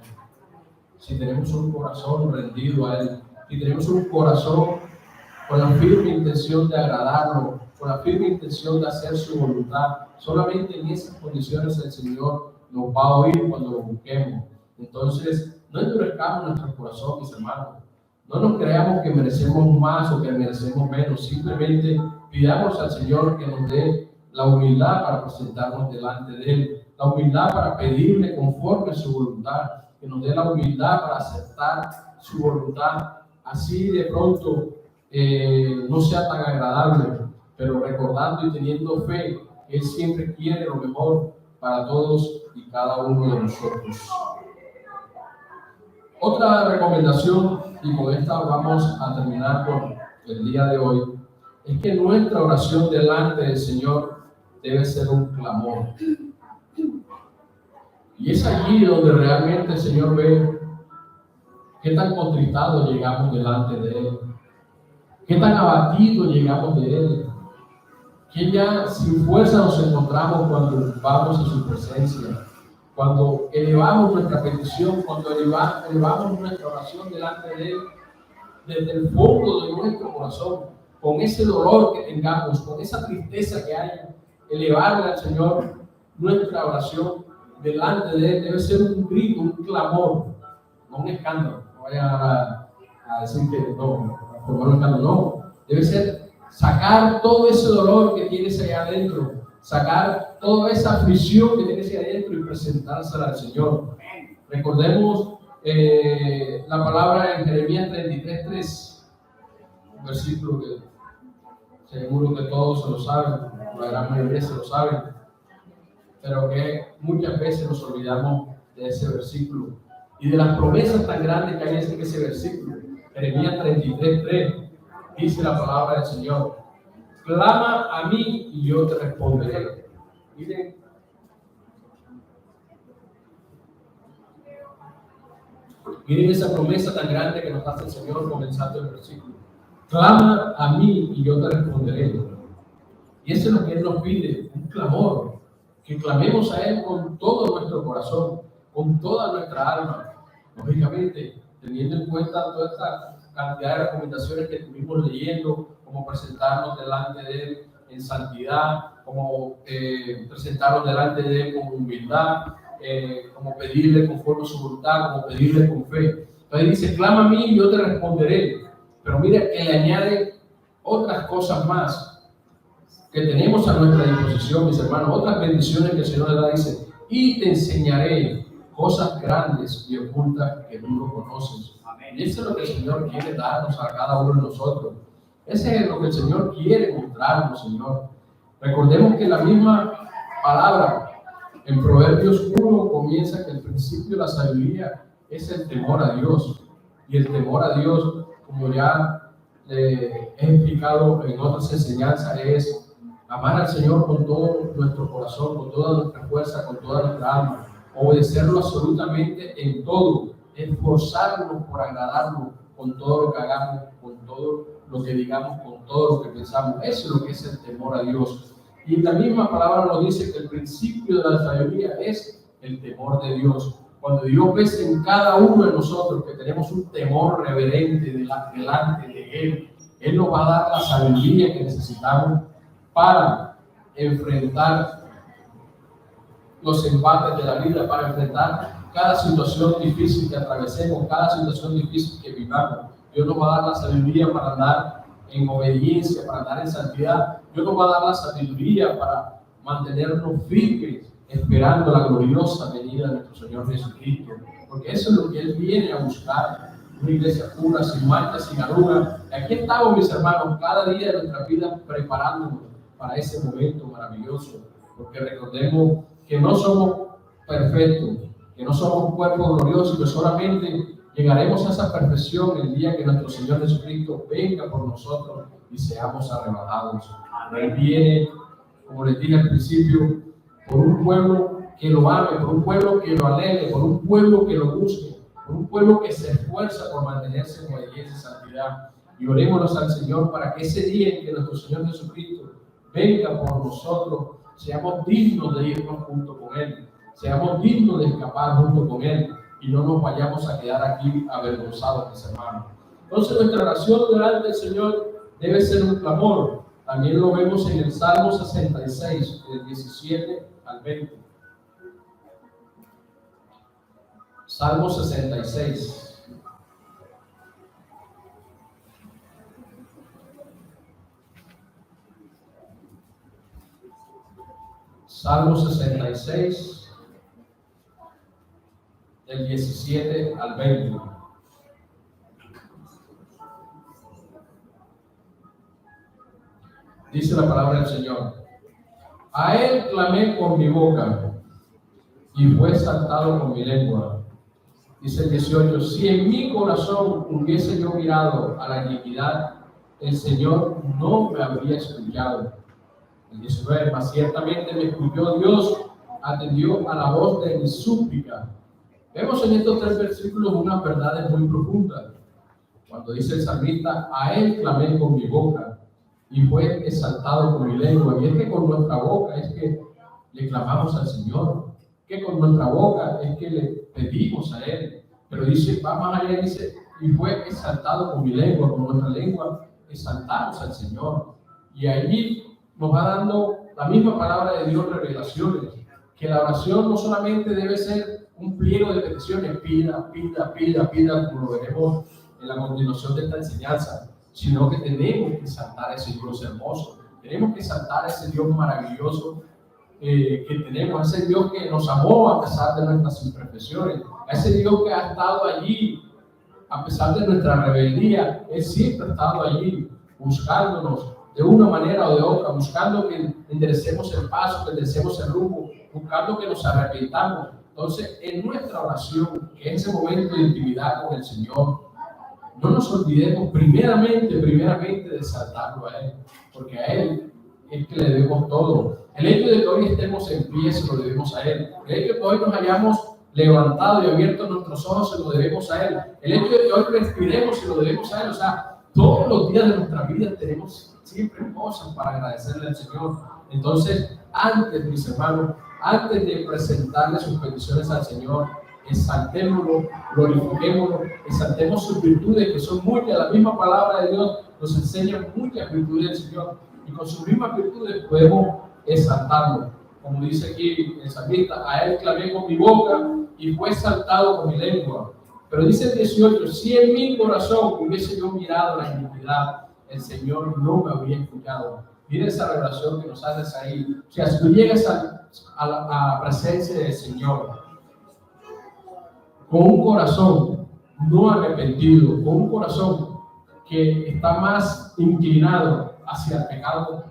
Si tenemos un corazón rendido a Él, si tenemos un corazón con la firme intención de agradarlo, con la firme intención de hacer su voluntad, solamente en esas condiciones el Señor nos va a oír cuando lo busquemos. Entonces, no endurezcamos nuestro corazón, mis hermanos. No nos creamos que merecemos más o que merecemos menos. Simplemente pidamos al Señor que nos dé la humildad para presentarnos delante de Él, la humildad para pedirle conforme a su voluntad, que nos dé la humildad para aceptar su voluntad. Así de pronto no sea tan agradable, pero recordando y teniendo fe, Él siempre quiere lo mejor para todos y cada uno de nosotros. Otra recomendación, y con esta vamos a terminar por el día de hoy, es que nuestra oración delante del Señor debe ser un clamor. Y es allí donde realmente el Señor ve qué tan contristados llegamos delante de Él, qué tan abatidos llegamos de Él, que ya sin fuerza nos encontramos cuando vamos a su presencia, cuando elevamos nuestra petición, cuando elevamos nuestra oración delante de Él, desde el fondo de nuestro corazón, con ese dolor que tengamos, con esa tristeza que hay, elevarle al Señor nuestra oración delante de Él debe ser un grito, un clamor, no un escándalo. No vayan a decir que no, formar un escándalo, no. Debe ser sacar todo ese dolor que tienes allá adentro, sacar toda esa aflicción que tienes allá adentro y presentársela al Señor. Recordemos la palabra en Jeremías 33:3, un versículo que seguro que todos se lo saben, la gran mayoría se lo saben, pero que muchas veces nos olvidamos de ese versículo y de las promesas tan grandes que hay en ese versículo. Jeremías 33:3 dice la palabra del Señor: clama a mí y yo te responderé. Miren esa promesa tan grande que nos hace el Señor comenzando el versículo. Clama a mí y yo te responderé. Y eso es lo que Él nos pide, un clamor, que clamemos a Él con todo nuestro corazón, con toda nuestra alma. Lógicamente, teniendo en cuenta toda esta cantidad de recomendaciones que estuvimos leyendo, como presentarnos delante de Él en santidad, como presentarnos delante de Él con humildad, como pedirle conforme a su voluntad, como pedirle con fe. Entonces dice, clama a mí y yo te responderé. Pero mire que le añade otras cosas más que tenemos a nuestra disposición, mis hermanos, otras bendiciones que el Señor le da. Dice, y te enseñaré cosas grandes y ocultas que tú no conoces. Y eso es lo que el Señor quiere darnos a cada uno de nosotros. Ese es lo que el Señor quiere mostrarnos, Señor. Recordemos que la misma palabra en Proverbios 1 comienza que el principio de la sabiduría es el temor a Dios. Y el temor a Dios, como ya he explicado en otras enseñanzas, es amar al Señor con todo nuestro corazón, con toda nuestra fuerza, con toda nuestra alma, obedecerlo absolutamente en todo, esforzarnos por agradarlo con todo lo que hagamos, con todo lo que digamos, con todo lo que pensamos. Eso es lo que es el temor a Dios. Y la misma palabra nos dice que el principio de la sabiduría es el temor de Dios. Cuando Dios ve en cada uno de nosotros que tenemos un temor reverente delante de Él, Él nos va a dar la sabiduría que necesitamos para enfrentar los embates de la vida, para enfrentar cada situación difícil que atravesemos, cada situación difícil que vivamos. Dios nos va a dar la sabiduría para andar en obediencia, para andar en santidad. Dios nos va a dar la sabiduría para mantenernos firmes, esperando la gloriosa venida de nuestro Señor Jesucristo. Porque eso es lo que Él viene a buscar. Una iglesia pura, sin mancha, sin arruga. Aquí estamos, mis hermanos, cada día de nuestra vida preparándonos para ese momento maravilloso. Porque recordemos que no somos perfectos, que no somos un cuerpo glorioso y que solamente llegaremos a esa perfección el día que nuestro Señor Jesucristo venga por nosotros y seamos arrebatados. Él viene, como les dije al principio, por un pueblo que lo ame, por un pueblo que lo anhele, por un pueblo que lo busque, por un pueblo que se esfuerza por mantenerse en obediencia y santidad. Y orémonos al Señor para que ese día en que nuestro Señor Jesucristo venga por nosotros, seamos dignos de irnos junto con Él, seamos dignos de escapar junto con Él y no nos vayamos a quedar aquí avergonzados, mis hermanos. Entonces nuestra oración delante del Señor debe ser un clamor. También lo vemos en el Salmo 66, del 17 al 20. Salmo 66. Salmo 66, del 17 al 20. Dice la palabra del Señor: a Él clamé con mi boca y fue exaltado con mi lengua. Dice el 18: si en mi corazón hubiese yo mirado a la iniquidad, el Señor no me habría escuchado. El 19: mas ciertamente me escuchó Dios, atendió a la voz de mi súplica. Vemos en estos tres versículos unas verdades muy profundas. Cuando dice el salmista: a Él clamé con mi boca y fue exaltado con mi lengua. Y es que con nuestra boca es que le clamamos al Señor, que con nuestra boca es que le pedimos a Él. Pero dice, va más allá, dice, y fue exaltado con mi lengua, con nuestra lengua exaltamos al Señor. Y allí nos va dando la misma palabra de Dios, revelaciones, que la oración no solamente debe ser un pliego de peticiones, pida, pida, pida, pida, como lo veremos en la continuación de esta enseñanza, sino que tenemos que exaltar a ese Dios hermoso, tenemos que exaltar a ese Dios maravilloso que tenemos, a ese Dios que nos amó a pesar de nuestras imperfecciones, a ese Dios que ha estado allí a pesar de nuestra rebeldía. Él siempre ha estado allí buscándonos de una manera o de otra, buscando que enderecemos el paso, que enderecemos el rumbo, buscando que nos arrepintamos. Entonces, en nuestra oración, que es ese momento de intimidad con el Señor, no nos olvidemos primeramente de exaltarlo a Él, porque a Él es que le debemos todo. El hecho de que hoy estemos en pie se lo debemos a Él. El hecho de que hoy nos hayamos levantado y abierto nuestros ojos se lo debemos a Él. El hecho de que hoy respiremos se lo debemos a Él. O sea, todos los días de nuestra vida tenemos siempre cosas para agradecerle al Señor. Entonces, antes, mis hermanos, antes de presentarle sus peticiones al Señor, exaltémoslo, glorifiquémoslo, exaltemos sus virtudes, que son muchas. La misma palabra de Dios nos enseña muchas virtudes del Señor, y con sus mismas virtudes podemos exaltarlo. Como dice aquí el salmista: a Él clamé con mi boca y fue exaltado con mi lengua. Pero dice el 18: si en mi corazón hubiese yo mirado la iniquidad, el Señor no me habría escuchado. Mira esa revelación que nos haces ahí. O sea, si tú llegas a la presencia del Señor con un corazón no arrepentido, con un corazón que está más inclinado hacia el pecado,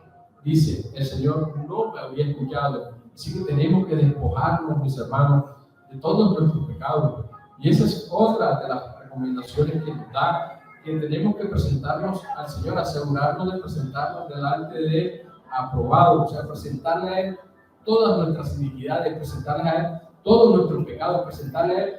dice el Señor no me había escuchado. Así que tenemos que despojarnos, mis hermanos, de todos nuestros pecados. Y esa es otra de las recomendaciones que nos da, que tenemos que presentarnos al Señor, asegurarnos de presentarnos delante de Él aprobado, o sea, presentarle a Él todas nuestras iniquidades, presentarle a Él todos nuestros pecados, presentarle a Él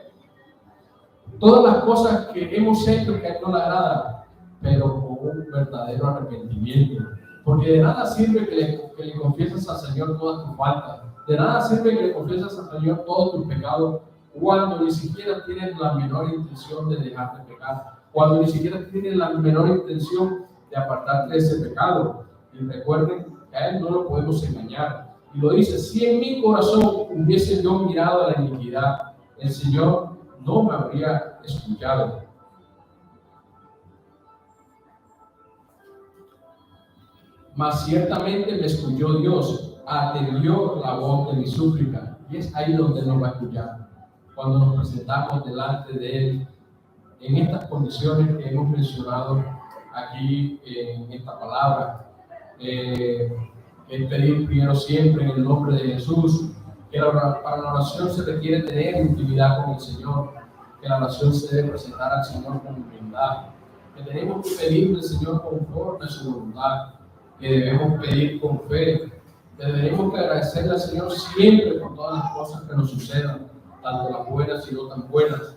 todas las cosas que hemos hecho que a Él no le agrada, pero con un verdadero arrepentimiento. Porque de nada sirve que le confieses al Señor todas tus faltas, de nada sirve que le confieses al Señor todos tus pecados, cuando ni siquiera tienes la menor intención de dejar de pecar, cuando ni siquiera tienes la menor intención de apartarte de ese pecado. Y recuerden que a Él no lo podemos engañar. Y lo dice: si en mi corazón hubiese yo mirado a la iniquidad, el Señor no me habría escuchado. mas ciertamente me escuchó Dios, atendió la voz de mi súplica. Y es ahí donde Él nos va a escuchar, cuando nos presentamos delante de Él, en estas condiciones que hemos mencionado aquí en esta palabra. El pedir primero siempre en el nombre de Jesús, que para la oración se requiere tener intimidad con el Señor, que la oración se debe presentar al Señor con humildad, que tenemos que pedirle al Señor conforme a su voluntad, que debemos pedir con fe, que debemos que agradecerle al Señor siempre por todas las cosas que nos sucedan, tanto las buenas y no tan buenas,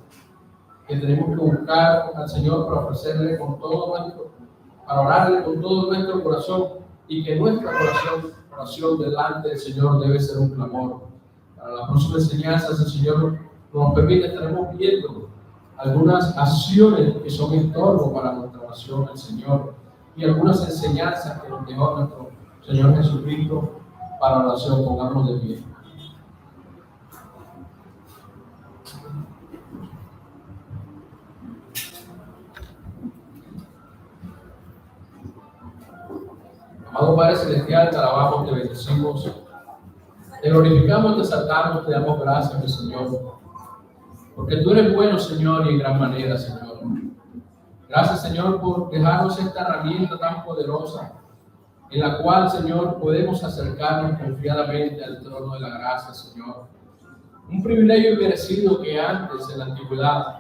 que tenemos que buscar al Señor para ofrecerle con todo nuestro, para orarle con todo nuestro corazón, y que nuestra oración delante del Señor debe ser un clamor. Para la próxima enseñanza, si el Señor nos permite, estaremos viendo algunas acciones que son estorbo para nuestra oración al Señor y algunas enseñanzas que nos dejó nuestro Señor Jesucristo para la oración. Pongamos de pie. Amado Padre Celestial, te alabamos, te bendecimos, te glorificamos, te exaltamos, te damos gracias, mi Señor, porque tú eres bueno, Señor, y en gran manera, Señor. Gracias, Señor, por dejarnos esta herramienta tan poderosa, en la cual, Señor, podemos acercarnos confiadamente al trono de la gracia, Señor. Un privilegio inmerecido que antes, en la antigüedad,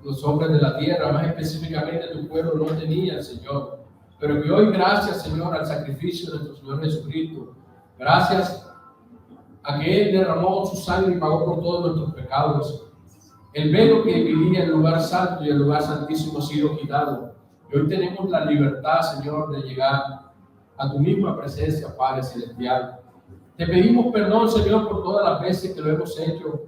los hombres de la tierra, más específicamente tu pueblo, no tenían, Señor. Pero que hoy, gracias, Señor, al sacrificio de nuestro Señor Jesucristo, gracias a que Él derramó su sangre y pagó por todos nuestros pecados, el velo que dividía el lugar santo y el lugar santísimo ha sido quitado. Y hoy tenemos la libertad, Señor, de llegar a tu misma presencia, Padre Celestial. Te pedimos perdón, Señor, por todas las veces que lo hemos hecho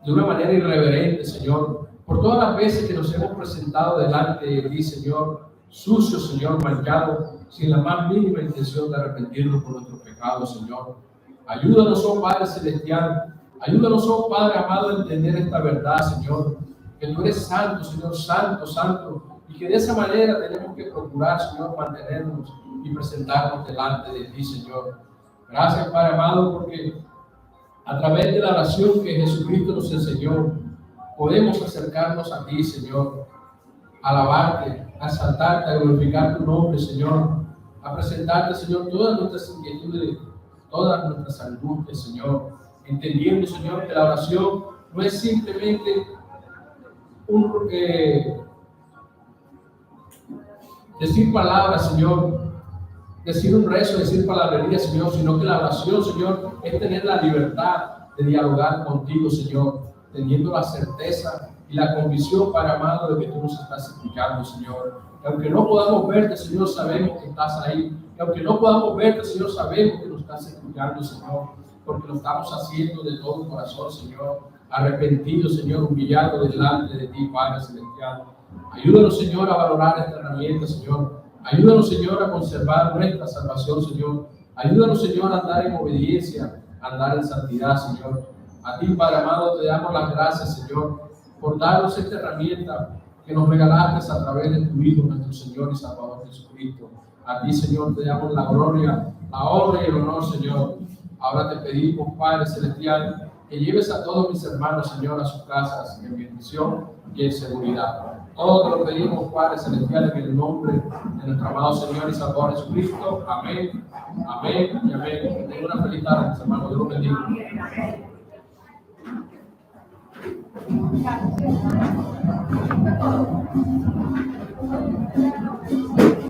de una manera irreverente, Señor, por todas las veces que nos hemos presentado delante de ti, Señor, sucio, Señor, manchado, sin la más mínima intención de arrepentirnos por nuestros pecados, Señor. Ayúdanos, oh Padre Celestial, ayúdanos, oh Padre amado, a entender esta verdad, Señor, que tú eres santo, Señor, santo, santo, y que de esa manera tenemos que procurar, Señor, mantenernos y presentarnos delante de ti, Señor. Gracias, Padre amado, porque a través de la oración que Jesucristo nos enseñó, podemos acercarnos a ti, Señor, a alabarte, a exaltarte, a glorificar tu nombre, Señor, a presentarte, Señor, todas nuestras inquietudes, todas nuestras angustias, Señor, entendiendo, Señor, que la oración no es simplemente decir palabras, Señor, decir un rezo, decir palabrería, Señor, sino que la oración, Señor, es tener la libertad de dialogar contigo, Señor, teniendo la certeza y la convicción, Padre amado, de que tú nos estás escuchando, Señor. Que aunque no podamos verte, Señor, sabemos que estás ahí. Que aunque no podamos verte, Señor, sabemos que nos estás escuchando, Señor, porque lo estamos haciendo de todo corazón, Señor, arrepentido, Señor, humillado delante de ti, Padre Celestial. Ayúdanos, Señor, a valorar esta herramienta, Señor. Ayúdanos, Señor, a conservar nuestra salvación, Señor. Ayúdanos, Señor, a andar en obediencia, a andar en santidad, Señor. A ti, Padre amado, te damos las gracias, Señor, por darnos esta herramienta que nos regalaste a través de tu Hijo, nuestro Señor y Salvador Jesucristo. A ti, Señor, te damos la gloria, la honra y el honor, Señor. Ahora te pedimos, Padre Celestial, que lleves a todos mis hermanos, Señor, a sus casas en bendición y en seguridad. Todo te lo pedimos, Padre Celestial, en el nombre de nuestro amado Señor y Salvador Jesucristo. Amén, amén y amén. Que tengan una feliz tarde, mis hermanos. Dios los bendiga. Gracias.